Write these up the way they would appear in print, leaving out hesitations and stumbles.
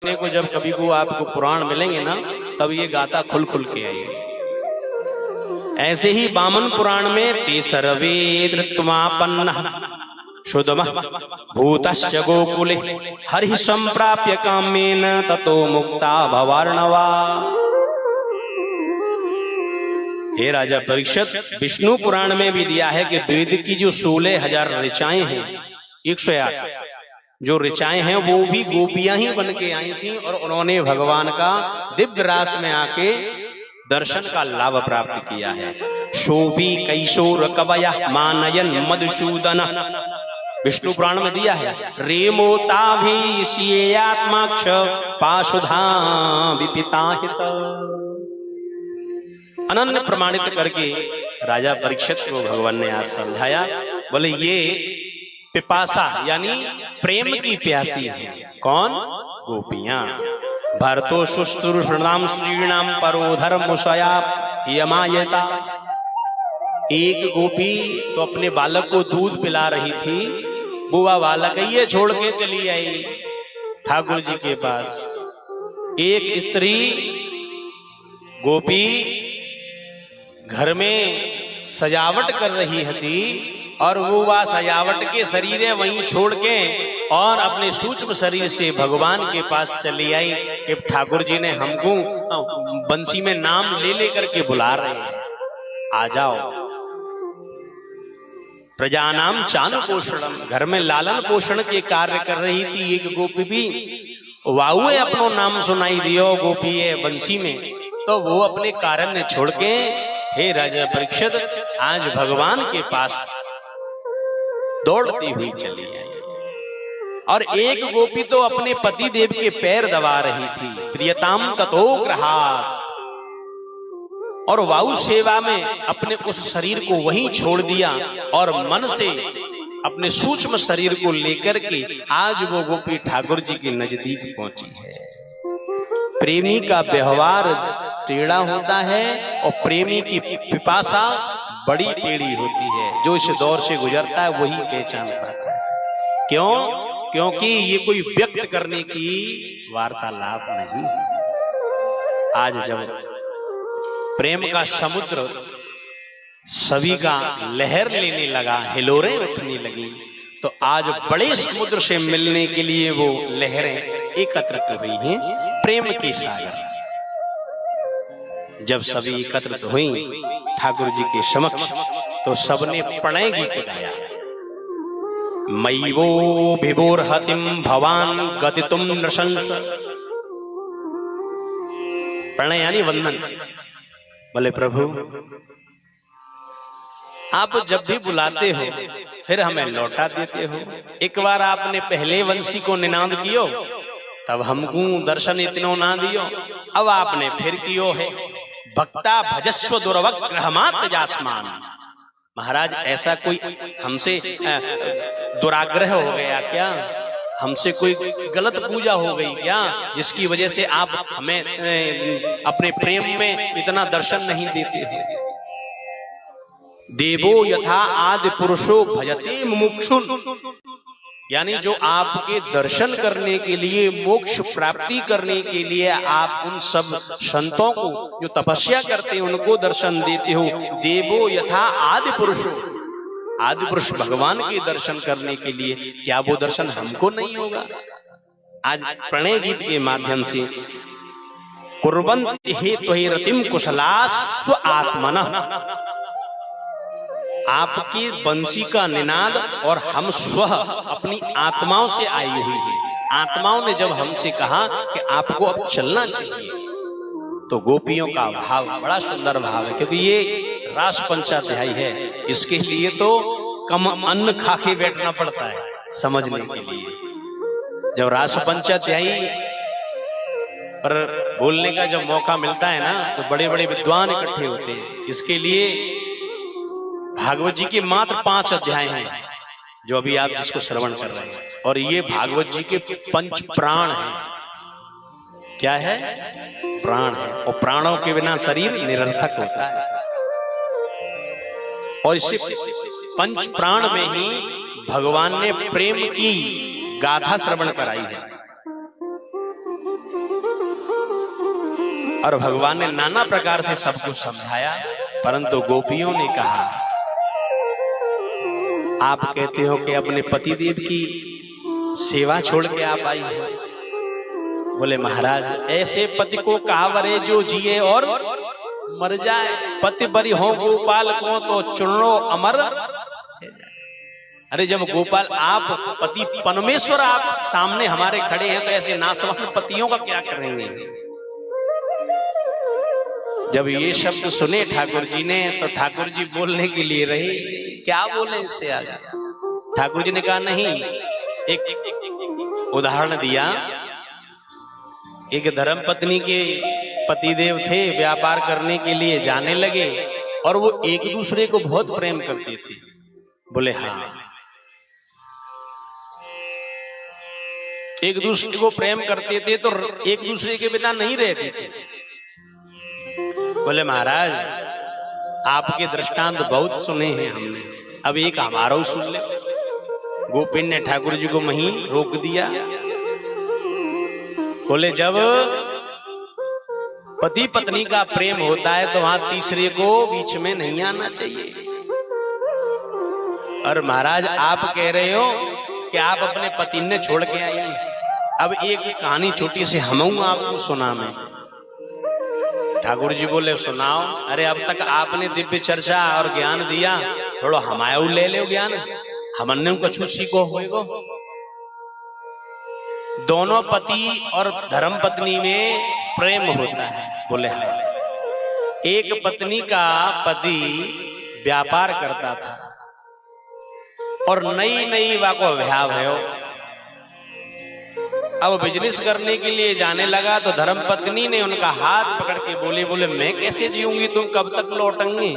को जब कभी को आपको पुराण मिलेंगे ना, तब ये गाता खुल खुल के आएगी। ऐसे ही वामन पुराण में ते सर्वे धृत्वापन्नः शुद्धमः भूतश्च गोकुले हरिः संप्राप्य कामेन ततो मुक्ता भवार्णवा। हे राजा परीक्षित, विष्णु पुराण में भी दिया है कि वेद की जो 16,000 ऋचाएं हैं, 108 जो ऋचाएं हैं वो भी गोपियां ही बन के आई थी और उन्होंने भगवान का दिव्य रास में आके दर्शन का लाभ प्राप्त किया है। शोभी कैशोर कवया मानयन मधुसूदन, विष्णु पुराण में दिया है। रेमोताभिषेयात्माक्ष पाशुधा विपिताहित, अनन्य प्रमाणित करके राजा परीक्षित को भगवान ने आज समझाया। बोले ये पिपासा यानी प्रेम की प्यासी है। कौन? गोपियां। भरतो शुश्रूषणाम स्त्रीणाम परोधर मुषया यमायता। एक गोपी तो अपने बालक को दूध पिला रही थी, बुआ बालक ये छोड़ के चली आई ठाकुर जी के पास। एक स्त्री गोपी घर में सजावट कर रही थी और वो वह सजावट के शरीर है वहीं छोड़ के और अपने सूक्ष्म शरीर से भगवान के पास चली आई कि ठाकुर जी ने हमको बंसी में नाम ले लेकर के बुला रहे हैं, आ जाओ। प्रजानाम चान पोषणम, घर में लालन पोषण के कार्य कर रही थी एक गोपी भी। वाहुए अपनो नाम सुनाई दियो गोपी है बंसी में, तो वो अपने कारण ने छोड़ के हे राजा परीक्षित आज भगवान के पास दौड़ती हुई चली आई। और एक गोपी तो अपने पति देव के पैर दबा रही थी, प्रियताम ततो ग्रहात्, और वायु सेवा में अपने उस शरीर को वहीं छोड़ दिया और मन से अपने सूक्ष्म शरीर को लेकर के आज वो गोपी ठाकुर जी के नजदीक पहुंची है। प्रेमी का व्यवहार टेढ़ा होता है और प्रेमी की पिपासा बड़ी टेढ़ी होती है। जो इस दौर से गुजरता है वही पहचान पाता है। क्यों? क्योंकि ये कोई व्यक्त करने की वार्तालाप नहीं। आज जब प्रेम का समुद्र सभी का लहर लेने लगा, हिलोरें उठने लगी, तो आज बड़े समुद्र से मिलने के लिए वो लहरें एकत्रित हुई हैं प्रेम के सागर। जब सभी एकत्रित हुई ठाकुर जी के समक्ष, तो सबने प्रणय गीत गाया। मयिवो विभोर्हतिम भवान गदितुम नृशंस। प्रणय यानी वंदन। बोले प्रभु आप जब भी बुलाते हो फिर हमें लौटा देते हो। एक बार आपने पहले वंशी को निनाद कियो, तब हमको दर्शन इतनो ना दियो, अब आपने फिर कियो है। भक्ता भजस्व दुर्वग्रहमात् जास्मान। महाराज ऐसा कोई हमसे दुराग्रह हो गया क्या? हमसे कोई गलत पूजा हो गई क्या, जिसकी वजह से आप हमें अपने प्रेम में इतना दर्शन नहीं देते हो? देवो यथा आदि पुरुषो भजते मुमुक्षुन्, यानी जो आपके दर्शन करने के लिए, मोक्ष प्राप्ति करने के लिए आप उन सब संतों को जो तपस्या करते हैं उनको दर्शन देते हो। देवो यथा आदि पुरुषो, आदि पुरुष भगवान के दर्शन करने के लिए, क्या वो दर्शन हमको नहीं होगा? आज प्रणय गीत के माध्यम से कुर्वन्ति हेतुहि रतिम कुशलास्व आत्मनः, आपकी बंसी का निनाद और हम स्वः अपनी आत्माओं से आई हुई है। आत्माओं ने जब हमसे कहा कि आपको अब चलना चाहिए, तो गोपियों का भाव बड़ा सुंदर भाव है, क्योंकि ये रास पंचाध्यायी है। इसके लिए तो कम अन्न खा के बैठना पड़ता है समझने के लिए। जब रास पंचाध्यायी पर बोलने का जब मौका मिलता है ना, तो बड़े बड़े विद्वान इकट्ठे होते हैं। इसके लिए भागवत जी के मात्र 5 अध्याय हैं जो अभी आप जिसको श्रवण कर रहे हैं, और ये भागवत जी के 5 प्राण हैं। क्या है? प्राण है, और प्राणों के बिना शरीर निरर्थक होता है। और इससे 5 प्राण में ही भगवान ने प्रेम की गाथा श्रवण कराई है। और भगवान ने नाना प्रकार से सबको समझाया, परंतु गोपियों ने कहा, आप कहते हो कि अपने पतिदेव की सेवा छोड़ के आप आई हो। बोले महाराज, ऐसे पति को कहावरे जो जिए और मर जाए, पति बरी हो गोपाल को तो चुनो अमर। अरे जब गोपाल आप पति परमेश्वर आप सामने हमारे खड़े हैं, तो ऐसे नासवान पतियों का क्या करेंगे। जब ये शब्द सुने ठाकुर जी ने, तो ठाकुर जी बोलने के लिए रहे, क्या बोले इससे आगे। ठाकुर जी ने कहा नहीं, एक उदाहरण दिया। एक धर्मपत्नी के पतिदेव थे, व्यापार करने के लिए जाने लगे और वो एक दूसरे को बहुत प्रेम करते थे। बोले हाँ, एक दूसरे को प्रेम करते थे तो एक दूसरे के बिना नहीं रहते थे। बोले महाराज, आपके दृष्टांत बहुत सुने हैं हमने, अब एक हमारा सुन ले। गोपिन ने ठाकुर जी को वहीं रोक दिया। बोले जब पति पत्नी का प्रेम होता है तो वहां तीसरे को बीच में नहीं आना चाहिए। और महाराज आप कह रहे हो कि आप अपने पति ने छोड़ के आई हैं। अब एक कहानी छोटी सी हम आपको सुना मैं। ठाकुर जी बोले सुनाओ। अरे अब तक आपने दिव्य चर्चा और ज्ञान दिया, थोड़ा हमारा ले लो ज्ञान, हमने कछु सीखो होएगो। दोनों पति और धर्म पत्नी में प्रेम होता है। बोले हाँ। एक पत्नी का पति व्यापार करता था और नई नई वाको व्याव है। अब बिजनेस करने के लिए जाने लगा तो धर्म पत्नी ने उनका हाथ पकड़ के बोले मैं कैसे जीऊंगी, तुम कब तक लौटेंगे।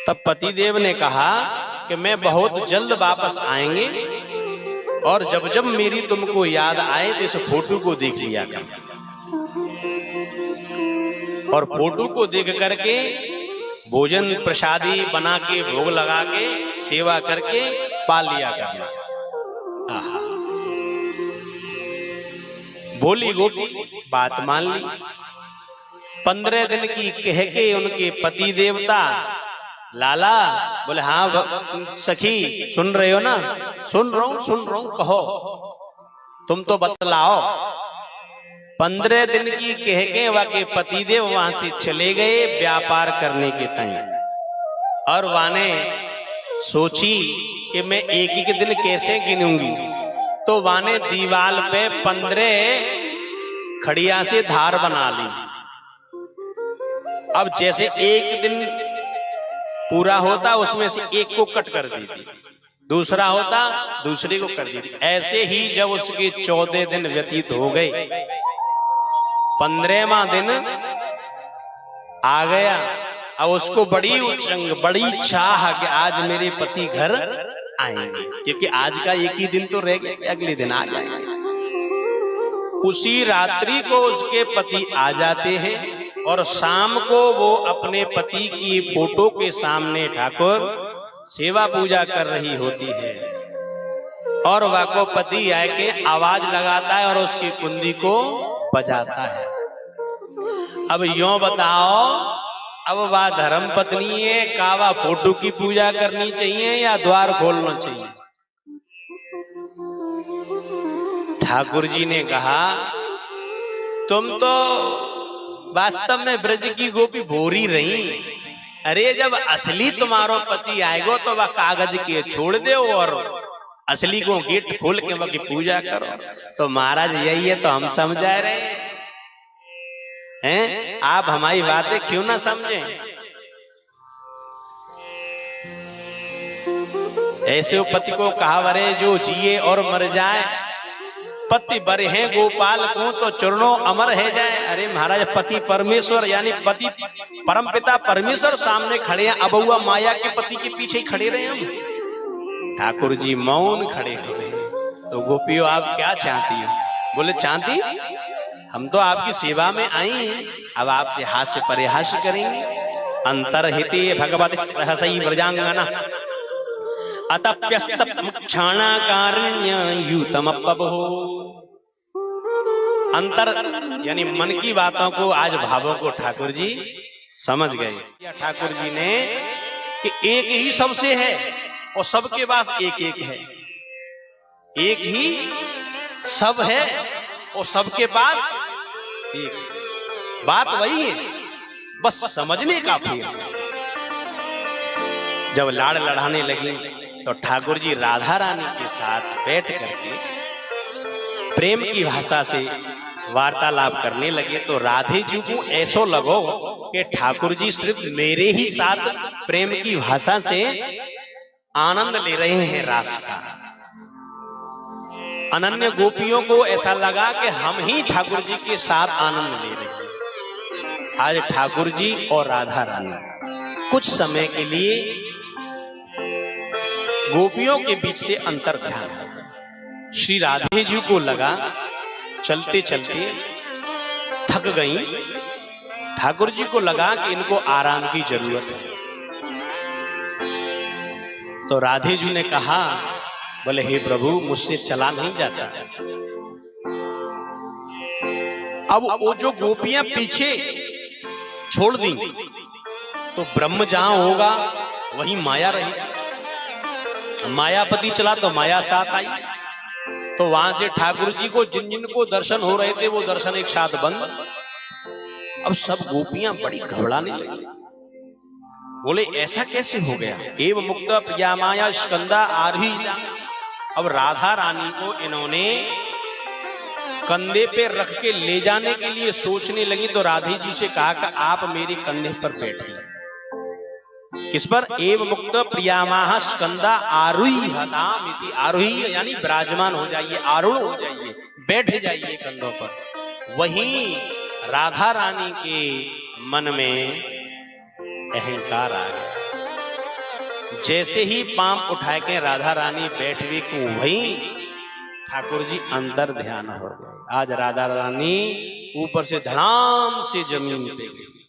तब पतिदेव ने कहा कि मैं बहुत जल्द वापस आएंगे और जब जब मेरी तुमको याद आए तो इस फोटो को देख लिया कर, और फोटो को देख करके भोजन प्रसादी बना के भोग लगा के सेवा करके पाल लिया करना। बोली गोपी, बात मान ली। 15 दिन की कह के उनके पति देवता लाला बोले हाँ सखी सुन रहे हो ना। सुन रहा हूं कहो, तुम तो बतलाओ। 15 दिन की कह के वाके पतिदेव वहां से चले गए व्यापार करने के टाइम, और वाने सोची कि मैं एक एक दिन कैसे गिनूंगी, तो वाने दीवाल पे 15 खड़िया से धार बना ली। अब जैसे एक दिन पूरा होता उसमें से एक को कट कर देती, दूसरा होता दूसरे को कर देती। ऐसे ही जब उसके 14 दिन व्यतीत हो गए, 15वां दिन आ गया। अब उसको बड़ी उचंग, बड़ी चाह कि आज मेरे पति घर आएंगे, क्योंकि आज का एक ही दिन तो रह गया, अगले दिन आ जाएंगे। उसी रात्रि को उसके पति आ जाते हैं और शाम को वो अपने पति की फोटो के सामने ठाकुर सेवा पूजा कर रही होती है, और वाको पति आके आवाज लगाता है और उसकी कुंडी को बजाता है। अब यूं बताओ, अब वह धर्म पत्नी है, कावा फोटो की पूजा करनी चाहिए या द्वार खोलना चाहिए। ठाकुर जी ने कहा तुम तो वास्तव में ब्रज की गोपी भोरी रही। अरे जब असली तुम्हारो पति आएगो तो वह कागज के छोड़ दो और असली को गेट खोल के वह की पूजा करो। तो महाराज यही है तो हम समझा रहे हैं, आप हमारी बातें क्यों ना समझें। ऐसे पति को कहावरे जो जिए और मर जाए, पति बरे हैं गोपाल को तो चरणों अमर है जाए। अरे महाराज पति परमेश्वर यानी पति परमपिता परमेश्वर सामने खड़े हैं, अबुआ माया के पति के पीछे ही खड़े रहे हम। ठाकुर जी मौन खड़े हो गए। तो गोपियों आप क्या चाहती हो? बोले चाहती हम तो आपकी सेवा में आई हैं, अब आपसे हास्य परिहास्य करेंगे। अंतर्हिते भगवती सहसई व्रजांगना अतप्यस्तक्षाणाकारण्य यूतमपबो। अंतर यानी मन की बातों को, आज भावों को ठाकुर जी समझ गए। ठाकुर जी ने कि एक ही सबसे है और सबके पास एक एक है, एक ही सब है और सबके पास एक। बात वही है, बस समझने का फिर। जब लाड़ लड़ाने लगी तो ठाकुर जी राधा रानी के साथ बैठ करके प्रेम की भाषा से वार्तालाप करने लगे। तो राधे जी को ऐसो लगो कि ठाकुर जी सिर्फ मेरे ही साथ प्रेम की भाषा से आनंद ले रहे हैं रास का। अनन्य गोपियों को ऐसा लगा कि हम ही ठाकुर जी के साथ आनंद ले रहे हैं। आज ठाकुर जी और राधा रानी कुछ समय के लिए गोपियों के बीच से अंतर ध्यान। श्री राधे जी को लगा चलते चलते थक गई, ठाकुर जी को लगा कि इनको आराम की जरूरत है। तो राधे जी ने कहा, बोले हे प्रभु मुझसे चला नहीं जाता। अब वो जो गोपियां पीछे छोड़ दी तो ब्रह्म जहां होगा वहीं माया रही। मायापति चला तो माया साथ आई। तो वहां से ठाकुर जी को जिन जिन को दर्शन हो रहे थे वो दर्शन एक साथ बंद। अब सब गोपियां बड़ी घबराने लगी, बोले ऐसा कैसे हो गया। एव मुक्त प्रिया माया स्कंदा आरोही। अब राधा रानी को इन्होंने कंधे पे रख के ले जाने के लिए सोचने लगी। तो राधे जी से कहा कि आप मेरे कंधे पर बैठिए। किस पर। एव मुक्त प्रियामाह स्कंदा आरुही हताम। आरुही यानी विराजमान हो जाइए, आरूढ़ हो जाइए, बैठ जाइए कंधों पर। वहीं राधा रानी के मन में अहंकार आ गया। जैसे ही पांव उठा के राधा रानी बैठ गई को वहीं ठाकुर जी अंदर ध्यान हो गए। आज राधा रानी ऊपर से धड़ाम से जमीन पे गई।